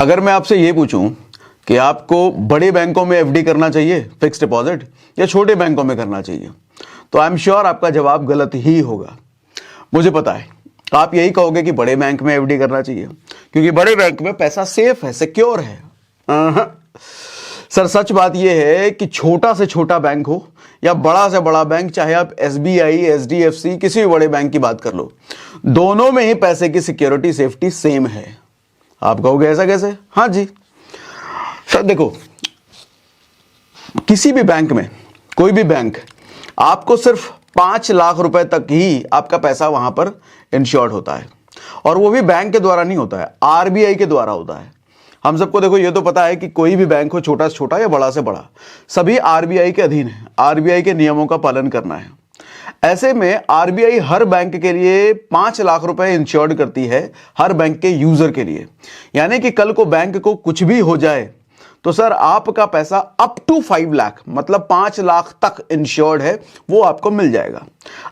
अगर मैं आपसे ये पूछूं कि आपको बड़े बैंकों में एफडी करना चाहिए फिक्स डिपॉजिट या छोटे बैंकों में करना चाहिए, तो आई एम श्योर आपका जवाब गलत ही होगा। मुझे पता है आप यही कहोगे कि बड़े बैंक में एफडी करना चाहिए क्योंकि बड़े बैंक में पैसा सेफ है, सिक्योर है। सर सच बात यह है कि छोटा से छोटा बैंक हो या बड़ा से बड़ा बैंक, चाहे आप एसबीआई, एचडीएफसी, किसी भी बड़े बैंक की बात कर लो, दोनों में ही पैसे की सिक्योरिटी सेफ्टी सेम है। आप कहोगे ऐसा कैसे? हाँ जी सर, देखो किसी भी बैंक में, कोई भी बैंक, आपको सिर्फ 5 लाख रुपए तक ही आपका पैसा वहां पर इंश्योर्ड होता है, और वो भी बैंक के द्वारा नहीं होता है, आरबीआई के द्वारा होता है। हम सबको देखो ये तो पता है कि कोई भी बैंक हो, छोटा से छोटा या बड़ा से बड़ा, सभी आरबीआई के अधीन है, आरबीआई के नियमों का पालन करना है। ऐसे में आरबीआई हर बैंक के लिए 5 लाख रुपए इंश्योर्ड करती है, हर बैंक के यूजर के लिए। यानी कि कल को बैंक को कुछ भी हो जाए तो सर आपका पैसा अप टू 5 लाख, मतलब 5 लाख तक इंश्योर्ड है, वो आपको मिल जाएगा।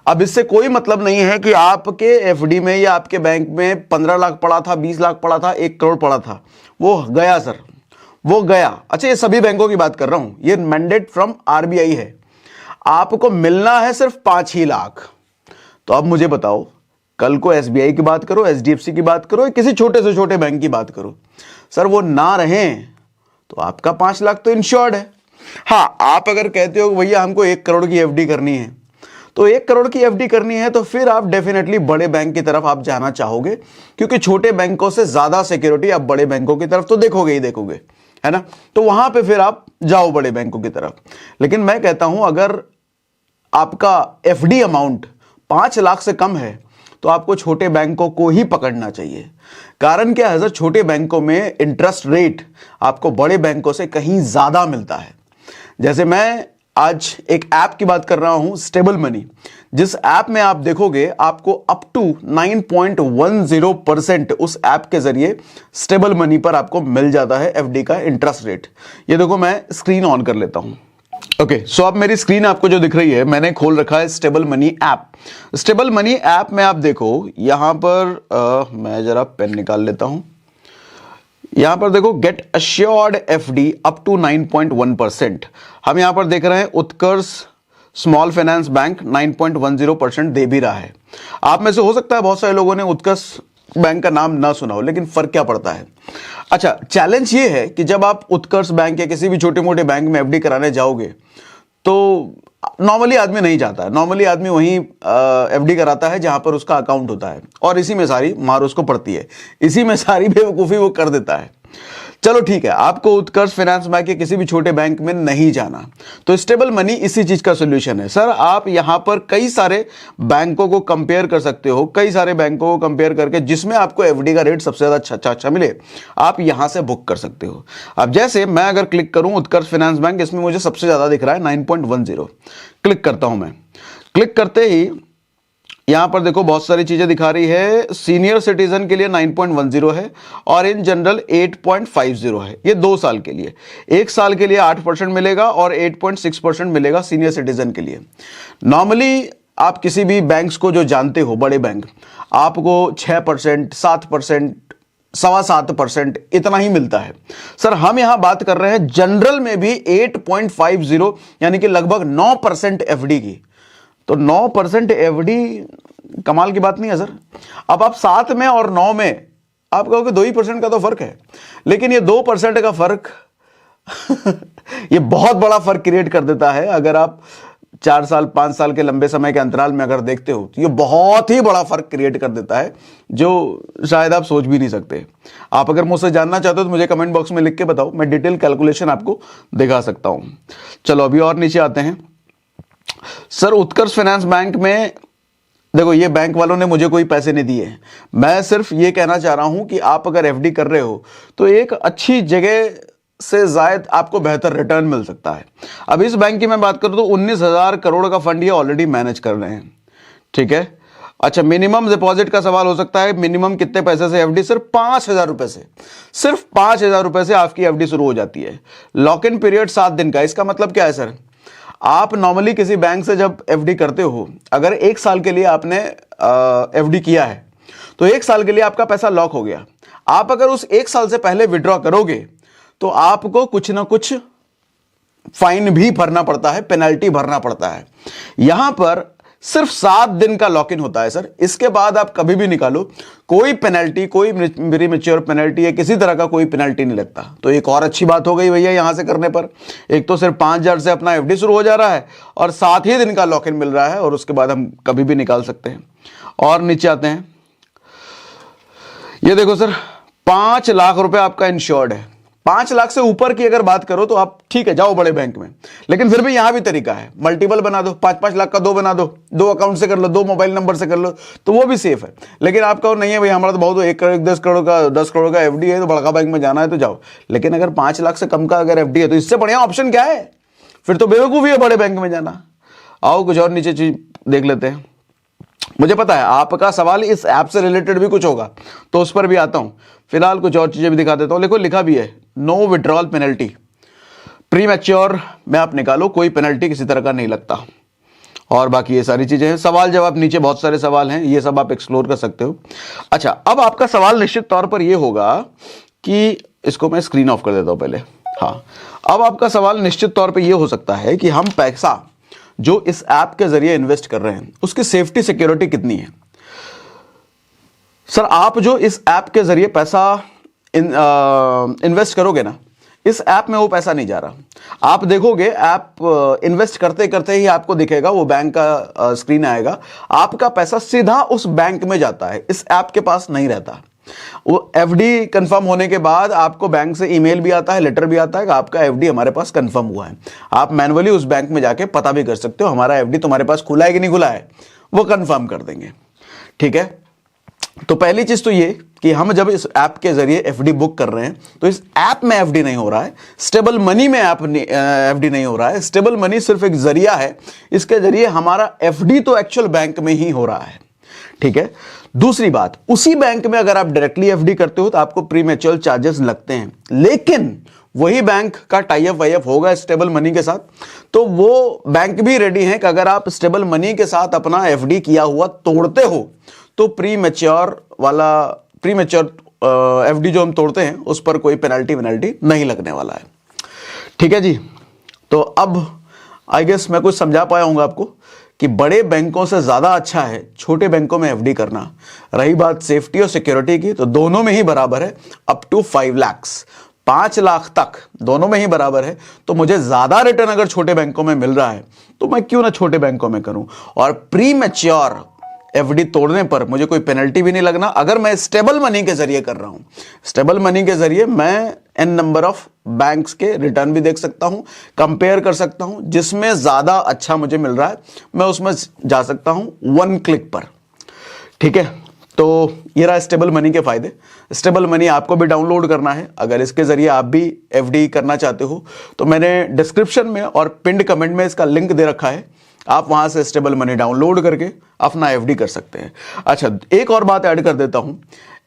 अब इससे कोई मतलब नहीं है कि आपके एफडी में या आपके बैंक में 15 लाख पड़ा था, 20 लाख पड़ा था, 1 करोड़ पड़ा था, वो गया सर, वो गया। अच्छा, ये सभी बैंकों की बात कर रहा हूं, ये मैंडेट फ्रॉम आरबीआई है, आपको मिलना है सिर्फ 5 ही लाख। तो अब मुझे बताओ, कल को एसबीआई की बात करो, एचडीएफसी की बात करो, किसी छोटे से छोटे बैंक की बात करो, सर वो ना रहें तो आपका 5 लाख तो इंश्योर्ड है। हाँ, आप अगर कहते हो भैया हमको 1 करोड़ की एफडी करनी है, तो 1 करोड़ की एफडी करनी है तो फिर आप डेफिनेटली बड़े बैंक की तरफ आप जाना चाहोगे, क्योंकि छोटे बैंकों से ज्यादा सिक्योरिटी आप बड़े बैंकों की तरफ तो देखोगे ही देखोगे, है ना। तो वहां पे फिर आप जाओ बड़े बैंकों की तरफ। लेकिन मैं कहता हूं अगर आपका एफडी अमाउंट 5 लाख से कम है तो आपको छोटे बैंकों को ही पकड़ना चाहिए। कारण क्या है सर, छोटे बैंकों में इंटरेस्ट रेट आपको बड़े बैंकों से कहीं ज्यादा मिलता है। जैसे मैं आज एक ऐप की बात कर रहा हूं, स्टेबल मनी, जिस ऐप में आप देखोगे आपको अप टू 9.10% उस ऐप के जरिए स्टेबल मनी पर आपको मिल जाता है एफडी का इंटरेस्ट रेट। ये देखो, मैं स्क्रीन ऑन कर लेता हूं। ओके, सो अब मेरी स्क्रीन आपको जो दिख रही है, मैंने खोल रखा है stable money app. Stable money app में आप देखो, यहां पर मैं जरा पेन निकाल लेता हूं। यहां पर देखो, get assured FD up to 9.1%। हम यहां पर देख रहे हैं उत्कर्ष स्मॉल फाइनेंस बैंक 9.10% दे भी रहा है। आप में से हो सकता है बहुत सारे लोगों ने उत्कर्ष बैंक का नाम ना सुना हो, लेकिन फर्क क्या पड़ता है? अच्छा, चैलेंज ये है कि जब आप उत्कर्ष बैंक या किसी भी छोटे मोटे बैंक में एफडी कराने जाओगे तो नॉर्मली आदमी नहीं जाता है। नॉर्मली आदमी वहीं एफडी कराता है जहां पर उसका अकाउंट होता है, और इसी में सारी मार उसको पड़ती है, इसी में सारी बेवकूफ़ी वो कर देता है। चलो ठीक है, आपको उत्कर्ष फाइनेंस बैंक या किसी भी छोटे बैंक में नहीं जाना, तो स्टेबल मनी इसी चीज का सोल्यूशन है। सर आप यहां पर कई सारे बैंकों को कंपेयर कर सकते हो, कई सारे बैंकों को कंपेयर करके जिसमें आपको एफडी का रेट सबसे ज्यादा अच्छा मिले, आप यहां से बुक कर सकते हो। अब जैसे मैं अगर क्लिक करूं उत्कर्ष फाइनेंस बैंक, इसमें मुझे सबसे ज्यादा दिख रहा है 9.10। क्लिक करता हूं मैं। क्लिक करते ही यहां पर देखो बहुत सारी चीजें दिखा रही है। सीनियर सिटीजन के लिए 9.10 है और इन जनरल 8.50 है। ये 2 साल के लिए। 1 साल के लिए 8% मिलेगा और 8.6% मिलेगा सीनियर सिटीजन के लिए। नॉर्मली आप किसी भी बैंक्स को जो जानते हो, बड़े बैंक, आपको 6%, 7%, 7.25% इतना ही मिलता है। सर हम यहां बात कर रहे हैं जनरल में भी 8.50, यानी कि लगभग 9% एफडी की। तो 9% एफडी कमाल की बात नहीं है सर। अब आप 7 में और 9 में आप कहोगे 2% का तो फर्क है, लेकिन ये 2% का फर्क ये बहुत बड़ा फर्क क्रिएट कर देता है। अगर आप 4 साल 5 साल के लंबे समय के अंतराल में अगर देखते हो तो ये बहुत ही बड़ा फर्क क्रिएट कर देता है, जो शायद आप सोच भी नहीं सकते। आप अगर मुझसे जानना चाहते हो तो मुझे कमेंट बॉक्स में लिख के बताओ, मैं डिटेल कैलकुलेशन आपको दिखा सकता हूं। चलो अभी और नीचे आते हैं। सर उत्कर्ष फाइनेंस बैंक में देखो, ये बैंक वालों ने मुझे कोई पैसे नहीं दिए, मैं सिर्फ ये कहना चाह रहा हूं कि आप अगर एफडी कर रहे हो तो एक अच्छी जगह से जायद आपको बेहतर रिटर्न मिल सकता है। अब इस बैंक की मैं बात करूं तो 19,000 करोड़ का फंड ये ऑलरेडी मैनेज कर रहे हैं, ठीक है। अच्छा, मिनिमम डिपॉजिट का सवाल हो सकता है, मिनिमम कितने पैसे से एफडी? सिर्फ 5,000 रुपए से, सिर्फ 5,000 रुपए से आपकी एफडी शुरू हो जाती है। लॉक इन पीरियड 7 दिन का। इसका मतलब क्या है सर? आप नॉर्मली किसी बैंक से जब एफडी करते हो, अगर 1 साल के लिए आपने एफडी किया है तो 1 साल के लिए आपका पैसा लॉक हो गया। आप अगर उस 1 साल से पहले विड्रॉ करोगे तो आपको कुछ ना कुछ फाइन भी भरना पड़ता है, पेनल्टी भरना पड़ता है। यहां पर सिर्फ 7 दिन का लॉक इन होता है सर, इसके बाद आप कभी भी निकालो, कोई पेनल्टी, कोई प्रीमैच्योर पेनल्टी या किसी तरह का कोई पेनल्टी नहीं लगता। तो एक और अच्छी बात हो गई भैया यहां से करने पर, एक तो सिर्फ 5,000 से अपना एफडी शुरू हो जा रहा है और 7 ही दिन का लॉक इन मिल रहा है और उसके बाद हम कभी भी निकाल सकते हैं। और नीचे आते हैं, ये देखो सर 5 लाख रुपए आपका इंश्योर्ड है। 5 लाख से ऊपर की अगर बात करो तो आप ठीक है जाओ बड़े बैंक में, लेकिन फिर भी यहां भी तरीका है, मल्टीपल बना दो, 5-5 लाख का 2 बना दो, 2 अकाउंट से कर लो, 2 मोबाइल नंबर से कर लो, तो वो भी सेफ है। लेकिन आप कहो नहीं है भाई हमारा तो बहुत 1 करोड़ 10 करोड़ का एफडी है, तो बड़का बैंक में जाना है तो जाओ। लेकिन अगर 5 लाख से कम का अगर एफडी है तो इससे बढ़िया ऑप्शन क्या है? फिर तो बेवकूफी है बड़े बैंक में जाना। आओ कुछ और नीचे चीज देख लेते हैं। मुझे पता है आपका सवाल इस ऐप से रिलेटेड भी कुछ होगा, तो उस पर भी आता हूं। फिलहाल कुछ और चीजें भी दिखा देता हूं। देखो लिखा भी है no withdrawal penalty, premature में आप निकालो कोई पेनल्टी किसी तरह का नहीं लगता। और बाकी ये सारी चीजें हैं, सवाल जवाब नीचे बहुत सारे सवाल हैं, ये सब आप एक्सप्लोर कर सकते हो। अच्छा, अब आपका सवाल निश्चित तौर पर यह होगा कि इसको मैं स्क्रीन ऑफ कर देता हूं पहले। हाँ, अब आपका सवाल निश्चित तौर पर यह हो सकता है कि हम पैसा जो इस ऐप के जरिए इन्वेस्ट कर रहे हैं उसकी सेफ्टी सिक्योरिटी कितनी है। सर आप जो इस ऐप के जरिए पैसा इन्वेस्ट करोगे ना, इस ऐप में वो पैसा नहीं जा रहा। आप देखोगे ऐप इन्वेस्ट करते करते ही आपको दिखेगा, वो बैंक का स्क्रीन आएगा, आपका पैसा सीधा उस बैंक में जाता है, इस ऐप के पास नहीं रहता। वो एफडी कंफर्म होने के बाद आपको बैंक से ईमेल भी आता है, लेटर भी आता है कि आपका एफडी हमारे पास कंफर्म हुआ है। आप मैन्युअली उस बैंक में जाके पता भी कर सकते हो हमारा एफडी तुम्हारे पास खुला है कि नहीं खुला है, वो कंफर्म कर देंगे। ठीक है, तो पहली चीज तो ये कि हम जब इस ऐप के जरिए एफडी बुक कर रहे हैं तो इस ऐप में एफडी नहीं हो रहा है, स्टेबल मनी में एफडी नहीं हो रहा है। स्टेबल मनी सिर्फ एक जरिया है, इसके जरिए हमारा एफडी तो एक्चुअल बैंक में ही हो रहा है। ठीक है, दूसरी बात, उसी बैंक में अगर आप डायरेक्टली एफडी करते हो तो आपको प्रीमैच्योर चार्जेस लगते हैं, लेकिन वही बैंक का टाई अप वाई अप होगा स्टेबल मनी के साथ, तो वो बैंक भी रेडी है कि अगर आप स्टेबल मनी के साथ अपना एफडी किया हुआ तोड़ते हो तो प्रीमैच्योर एफडी जो हम तोड़ते हैं उस पर कोई पेनल्टी नहीं लगने वाला है। ठीक है जी, तो अब आई गेस मैं कुछ समझा पाया हूंगा आपको कि बड़े बैंकों से ज्यादा अच्छा है छोटे बैंकों में एफडी करना। रही बात सेफ्टी और सिक्योरिटी की, तो दोनों में ही बराबर है, अप टू 5 लाख 5 लाख तक दोनों में ही बराबर है। तो मुझे ज्यादा रिटर्न अगर छोटे बैंकों में मिल रहा है तो मैं क्यों ना छोटे बैंकों में करूं, और प्रीमैच्योर एफडी तोड़ने पर मुझे कोई पेनल्टी भी नहीं लगना अगर मैं स्टेबल मनी के जरिए कर रहा हूं। स्टेबल मनी के जरिए मैं एन नंबर ऑफ बैंक्स के रिटर्न भी देख सकता हूं, कंपेयर कर सकता हूं, जिसमें ज्यादा अच्छा मुझे मिल रहा है मैं उसमें जा सकता हूं 1 क्लिक पर। ठीक है, तो ये रहा स्टेबल मनी के फायदे। स्टेबल मनी आपको भी डाउनलोड करना है, अगर इसके जरिए आप भी एफडी करना चाहते हो तो मैंने डिस्क्रिप्शन में और पिंड कमेंट में इसका लिंक दे रखा है, आप वहां से स्टेबल मनी डाउनलोड करके अपना एफडी कर सकते हैं। अच्छा, एक और बात ऐड कर देता हूं,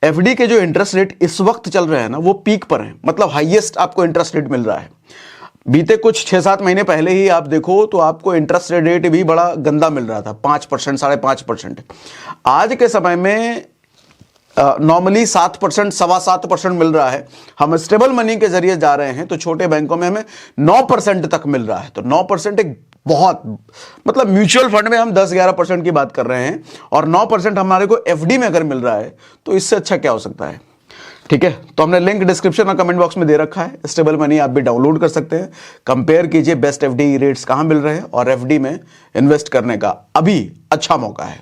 एफडी के जो इंटरेस्ट रेट इस वक्त चल रहे हैं ना वो पीक पर है, मतलब हाईएस्ट आपको इंटरेस्ट रेट मिल रहा है। बीते कुछ 6-7 महीने पहले ही आप देखो तो आपको इंटरेस्ट रेट भी बड़ा गंदा मिल रहा था, 5%, 5.5%। आज के समय में नॉर्मली 7%, 7.25% मिल रहा है। हम स्टेबल मनी के जरिए जा रहे हैं तो छोटे बैंकों में हमें 9% तक मिल रहा है। तो 9% एक बहुत, मतलब म्यूचुअल फंड में हम 10-11% की बात कर रहे हैं और 9% हमारे को एफडी में अगर मिल रहा है तो इससे अच्छा क्या हो सकता है। ठीक है, तो हमने लिंक डिस्क्रिप्शन और कमेंट बॉक्स में दे रखा है, स्टेबल मनी आप भी डाउनलोड कर सकते हैं। कंपेयर कीजिए बेस्ट एफडी रेट्स कहां मिल रहे हैं और एफडी में इन्वेस्ट करने का अभी अच्छा मौका है।